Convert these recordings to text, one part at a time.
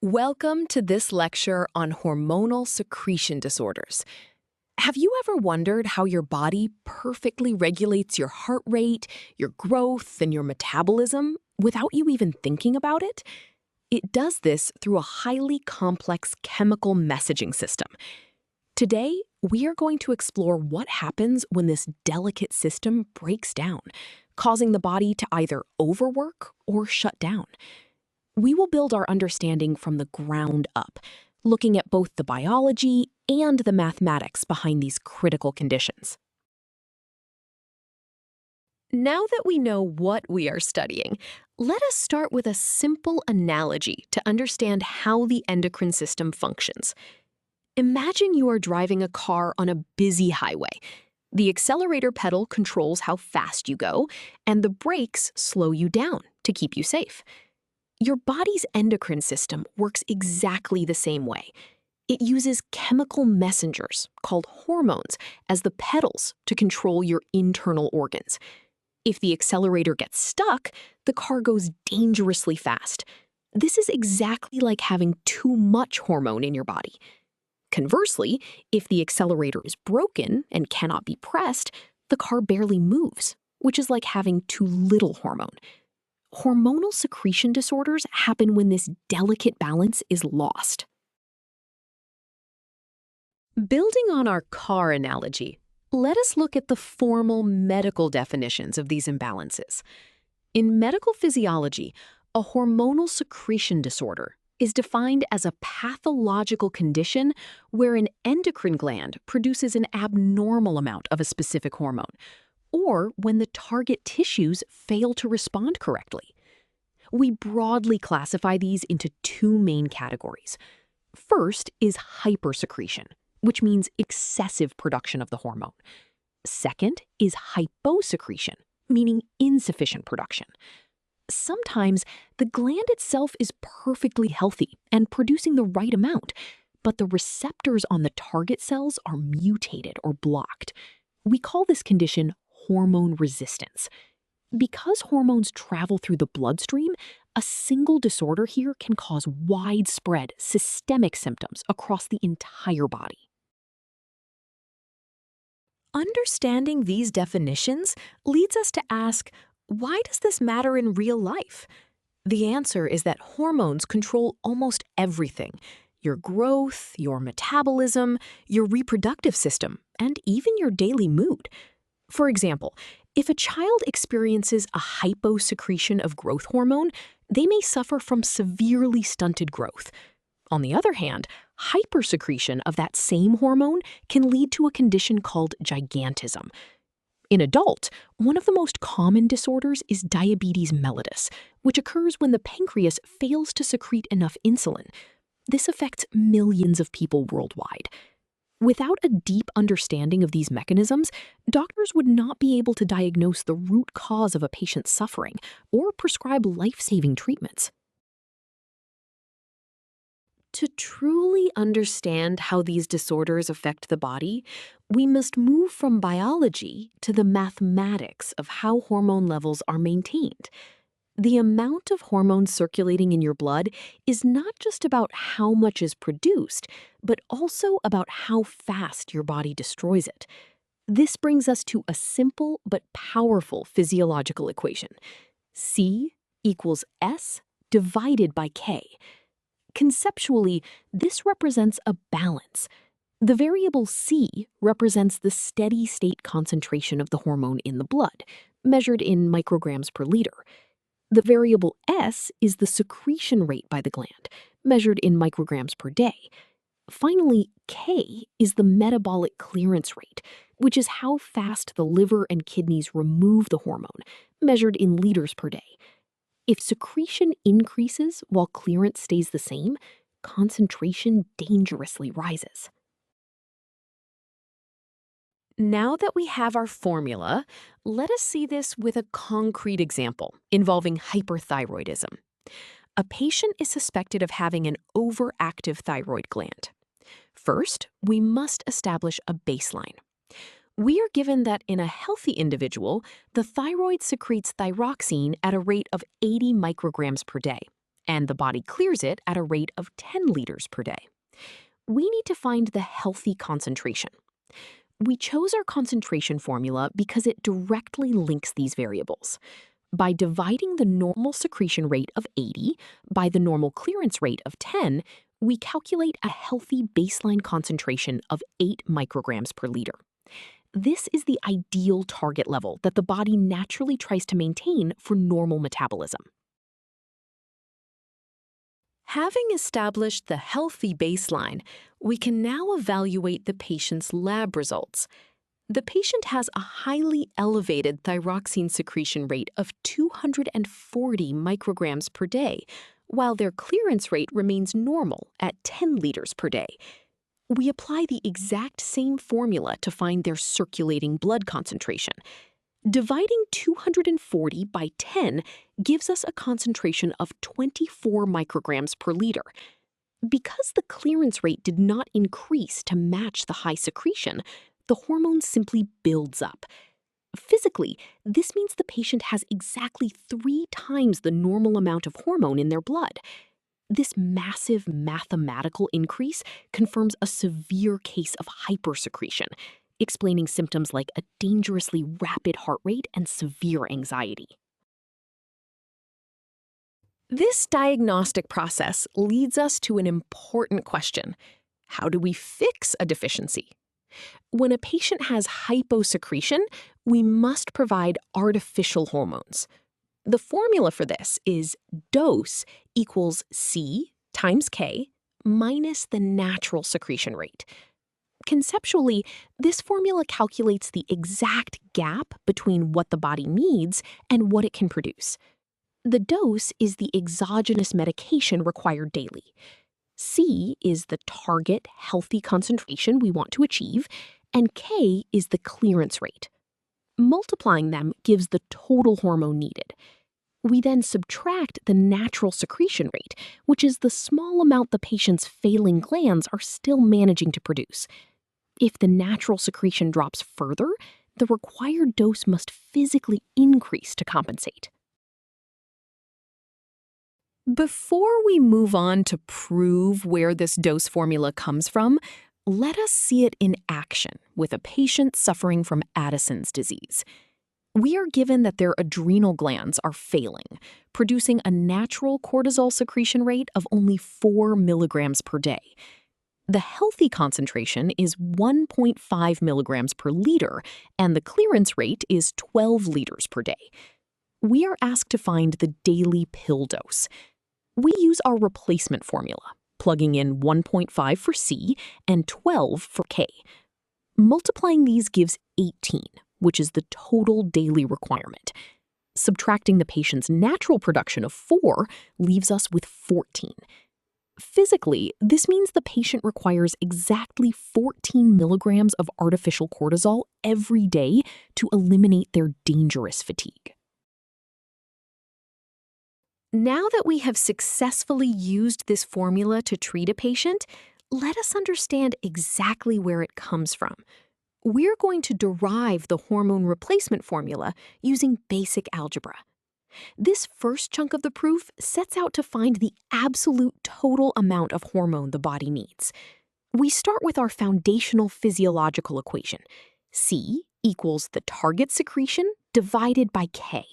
Welcome to this lecture on hormonal secretion disorders. Have you ever wondered how your body perfectly regulates your heart rate, your growth, and your metabolism without you even thinking about it? It does this through a highly complex chemical messaging system. Today, we are going to explore what happens when this delicate system breaks down, causing the body to either overwork or shut down. We will build our understanding from the ground up, looking at both the biology and the mathematics behind these critical conditions. Now that we know what we are studying, let us start with a simple analogy to understand how the endocrine system functions. Imagine you are driving a car on a busy highway. The accelerator pedal controls how fast you go, and the brakes slow you down to keep you safe. Your body's endocrine system works exactly the same way. It uses chemical messengers, called hormones, as the pedals to control your internal organs. If the accelerator gets stuck, the car goes dangerously fast. This is exactly like having too much hormone in your body. Conversely, if the accelerator is broken and cannot be pressed, the car barely moves, which is like having too little hormone. Hormonal secretion disorders happen when this delicate balance is lost. Building on our car analogy, let us look at the formal medical definitions of these imbalances. In medical physiology, a hormonal secretion disorder is defined as a pathological condition where an endocrine gland produces an abnormal amount of a specific hormone, or when the target tissues fail to respond correctly. We broadly classify these into two main categories. First is hypersecretion, which means excessive production of the hormone. Second is hyposecretion, meaning insufficient production. Sometimes the gland itself is perfectly healthy and producing the right amount, but the receptors on the target cells are mutated or blocked. We call this condition hormone resistance. Because hormones travel through the bloodstream, a single disorder here can cause widespread systemic symptoms across the entire body. Understanding these definitions leads us to ask, why does this matter in real life? The answer is that hormones control almost everything: your growth, your metabolism, your reproductive system, and even your daily mood. For example, if a child experiences a hyposecretion of growth hormone, they may suffer from severely stunted growth. On the other hand, hypersecretion of that same hormone can lead to a condition called gigantism. In adults, one of the most common disorders is diabetes mellitus, which occurs when the pancreas fails to secrete enough insulin. This affects millions of people worldwide. Without a deep understanding of these mechanisms, doctors would not be able to diagnose the root cause of a patient's suffering or prescribe life-saving treatments. To truly understand how these disorders affect the body, we must move from biology to the mathematics of how hormone levels are maintained. The amount of hormones circulating in your blood is not just about how much is produced, but also about how fast your body destroys it. This brings us to a simple but powerful physiological equation: C equals S divided by K. Conceptually, this represents a balance. The variable C represents the steady state concentration of the hormone in the blood, measured in micrograms per liter. The variable S is the secretion rate by the gland, measured in micrograms per day. Finally, K is the metabolic clearance rate, which is how fast the liver and kidneys remove the hormone, measured in liters per day. If secretion increases while clearance stays the same, concentration dangerously rises. Now that we have our formula, let us see this with a concrete example involving hyperthyroidism. A patient is suspected of having an overactive thyroid gland. First, we must establish a baseline. We are given that in a healthy individual, the thyroid secretes thyroxine at a rate of 80 micrograms per day, and the body clears it at a rate of 10 liters per day. We need to find the healthy concentration. We chose our concentration formula because it directly links these variables. By dividing the normal secretion rate of 80 by the normal clearance rate of 10, we calculate a healthy baseline concentration of 8 micrograms per liter. This is the ideal target level that the body naturally tries to maintain for normal metabolism. Having established the healthy baseline, we can now evaluate the patient's lab results. The patient has a highly elevated thyroxine secretion rate of 240 micrograms per day, while their clearance rate remains normal at 10 liters per day. We apply the exact same formula to find their circulating blood concentration. Dividing 240 by 10 gives us a concentration of 24 micrograms per liter. Because the clearance rate did not increase to match the high secretion, the hormone simply builds up. Physically, this means the patient has exactly 3 times the normal amount of hormone in their blood. This massive mathematical increase confirms a severe case of hypersecretion, explaining symptoms like a dangerously rapid heart rate and severe anxiety. This diagnostic process leads us to an important question. How do we fix a deficiency? When a patient has hyposecretion, we must provide artificial hormones. The formula for this is dose equals C times K minus the natural secretion rate. Conceptually, this formula calculates the exact gap between what the body needs and what it can produce. The dose is the exogenous medication required daily. C is the target healthy concentration we want to achieve, and K is the clearance rate. Multiplying them gives the total hormone needed. We then subtract the natural secretion rate, which is the small amount the patient's failing glands are still managing to produce. If the natural secretion drops further, the required dose must physically increase to compensate. Before we move on to prove where this dose formula comes from, let us see it in action with a patient suffering from Addison's disease. We are given that their adrenal glands are failing, producing a natural cortisol secretion rate of only 4 milligrams per day. The healthy concentration is 1.5 milligrams per liter, and the clearance rate is 12 liters per day. We are asked to find the daily pill dose. We use our replacement formula, plugging in 1.5 for C and 12 for K. Multiplying these gives 18, which is the total daily requirement. Subtracting the patient's natural production of 4 leaves us with 14. Physically, this means the patient requires exactly 14 milligrams of artificial cortisol every day to eliminate their dangerous fatigue. Now that we have successfully used this formula to treat a patient, let us understand exactly where it comes from. We're going to derive the hormone replacement formula using basic algebra. This first chunk of the proof sets out to find the absolute total amount of hormone the body needs. We start with our foundational physiological equation. C equals the target secretion divided by K.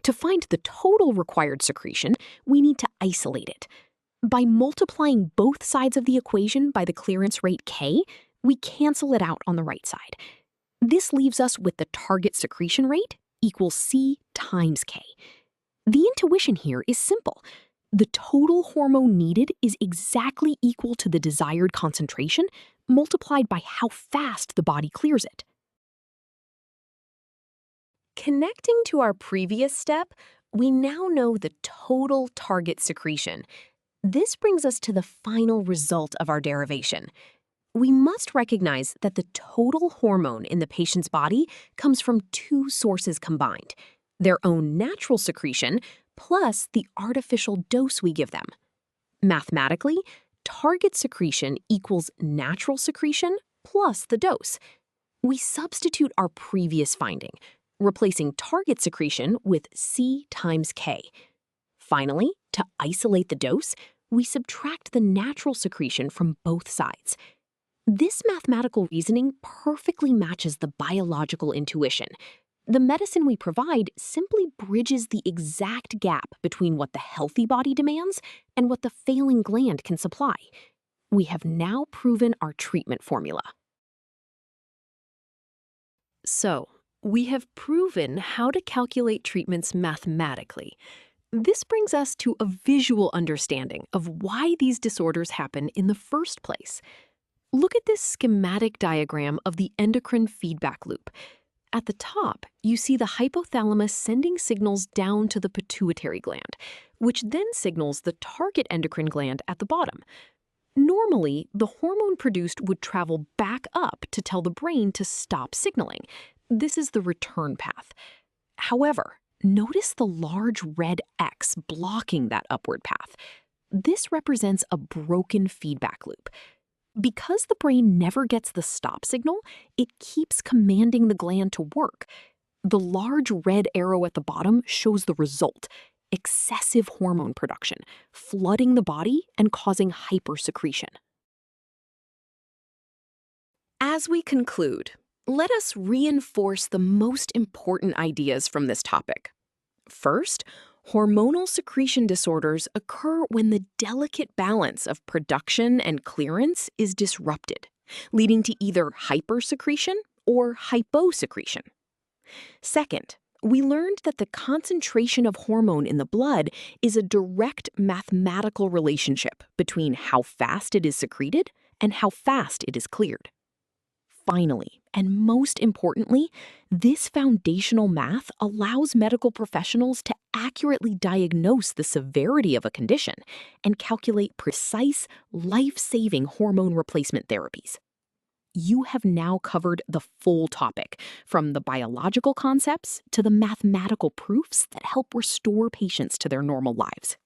To find the total required secretion, we need to isolate it. By multiplying both sides of the equation by the clearance rate K, we cancel it out on the right side. This leaves us with the target secretion rate equals C times K. The intuition here is simple. The total hormone needed is exactly equal to the desired concentration multiplied by how fast the body clears it. Connecting to our previous step, we now know the total target secretion. This brings us to the final result of our derivation. We must recognize that the total hormone in the patient's body comes from 2 sources combined: their own natural secretion plus the artificial dose we give them. Mathematically, target secretion equals natural secretion plus the dose. We substitute our previous finding, replacing target secretion with C times K. Finally, to isolate the dose, we subtract the natural secretion from both sides. This mathematical reasoning perfectly matches the biological intuition. The medicine we provide simply bridges the exact gap between what the healthy body demands and what the failing gland can supply. We have now proven our treatment formula. So, we have proven how to calculate treatments mathematically. This brings us to a visual understanding of why these disorders happen in the first place. Look at this schematic diagram of the endocrine feedback loop. At the top, you see the hypothalamus sending signals down to the pituitary gland, which then signals the target endocrine gland at the bottom. Normally, the hormone produced would travel back up to tell the brain to stop signaling. This is the return path. However, notice the large red X blocking that upward path. This represents a broken feedback loop. Because the brain never gets the stop signal, it keeps commanding the gland to work. The large red arrow at the bottom shows the result: excessive hormone production, flooding the body and causing hypersecretion. As we conclude, let us reinforce the most important ideas from this topic. First, hormonal secretion disorders occur when the delicate balance of production and clearance is disrupted, leading to either hypersecretion or hyposecretion. Second, we learned that the concentration of hormone in the blood is a direct mathematical relationship between how fast it is secreted and how fast it is cleared. Finally, and most importantly, this foundational math allows medical professionals to accurately diagnose the severity of a condition and calculate precise, life-saving hormone replacement therapies. You have now covered the full topic, from the biological concepts to the mathematical proofs that help restore patients to their normal lives.